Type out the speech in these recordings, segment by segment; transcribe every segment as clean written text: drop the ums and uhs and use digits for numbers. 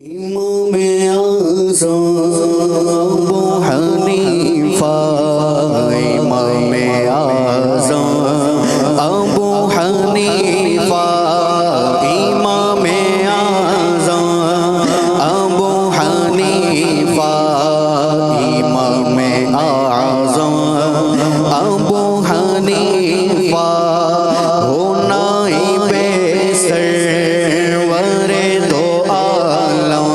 امام اعظم ابو حنیفہ، امام اعظم ابو حنیفہ، امام اعظم ابو حنیفہ، امام اعظم ابو حنیفہ، ہونا ہی بے سرور دو عالم،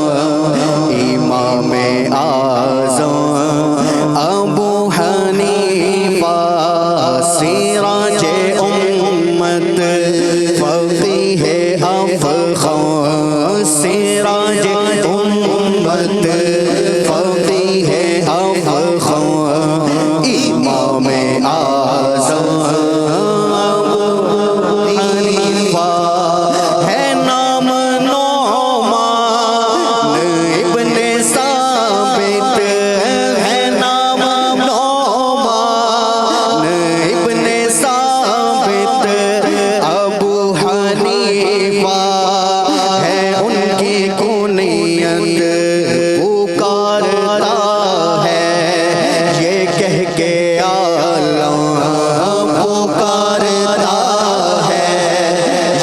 امام اعظم ابو حنیفہ، سراج امت فقیہ افخم، سراج امت فقیہ افخم، امام اعظم ابو حنیفہ، ہے نام نعمان ابن ثابت، ہے نام نعمان ابن ثابت، ابو حنیفہ ہے ان کی کنیت، پکارتا ہے یہ کہہ کے عالم، پکارتا ہے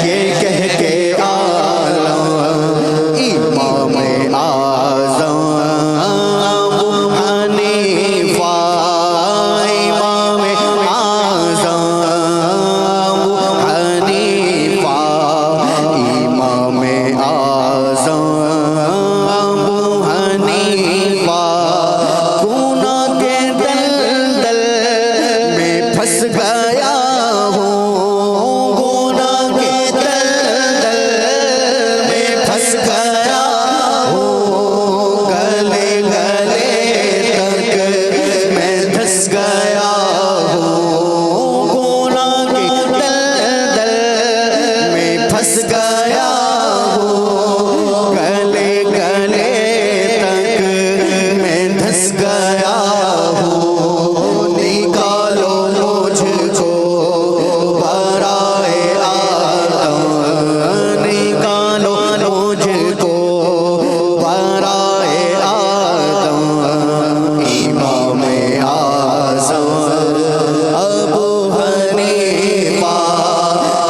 یہ کہہ کے عالم، امام اعظم ابو حنیفہ، امام اعظم ابو حنیفہ، امام اعظم ابو حنیفہ، گناہ کے دلدل میں پھنس گیا ہوں، گناہ کے دلدل میں پھنس گیا ہوں، گلے گلے تک میں دھس گیا ہوں، گناہ کے دلدل میں پھنس گیا ہوں، گلے گلے تک میں دھس گیا ہوں، نکالو مجھ کو برائے آدم، نکالو مجھ کو برائے آدم، امام اعظم ابو حنیفہ،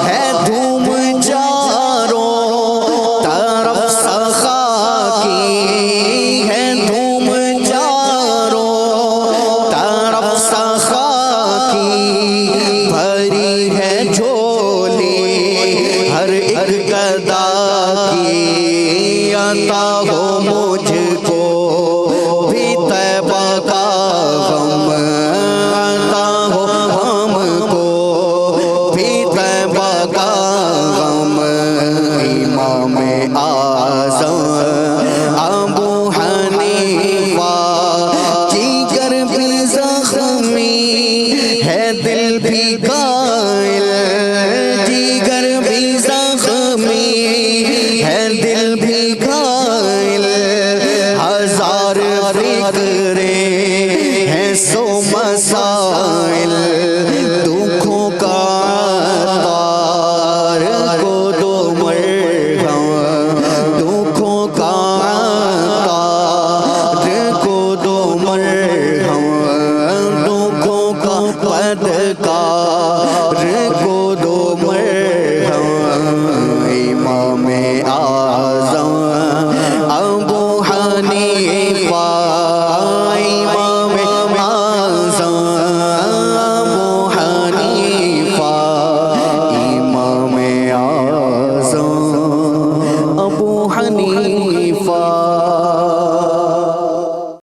ہے دھوم چاروں طرف سخا کی، ہے دھوم چاروں طرف سخا کی، بھری ہے جھولی ہر ایک گدا کی، عطا ہو مجھ کو بھی طیبہ کا غم، عطا ہو ہم کو بھی طیبہ کا غم، امام اعظم ابو حنیفہ، جگر بھی زخمی ہے دل بھی قائل، جگر بھی زخمی ہے دل بھی قائل، ہزار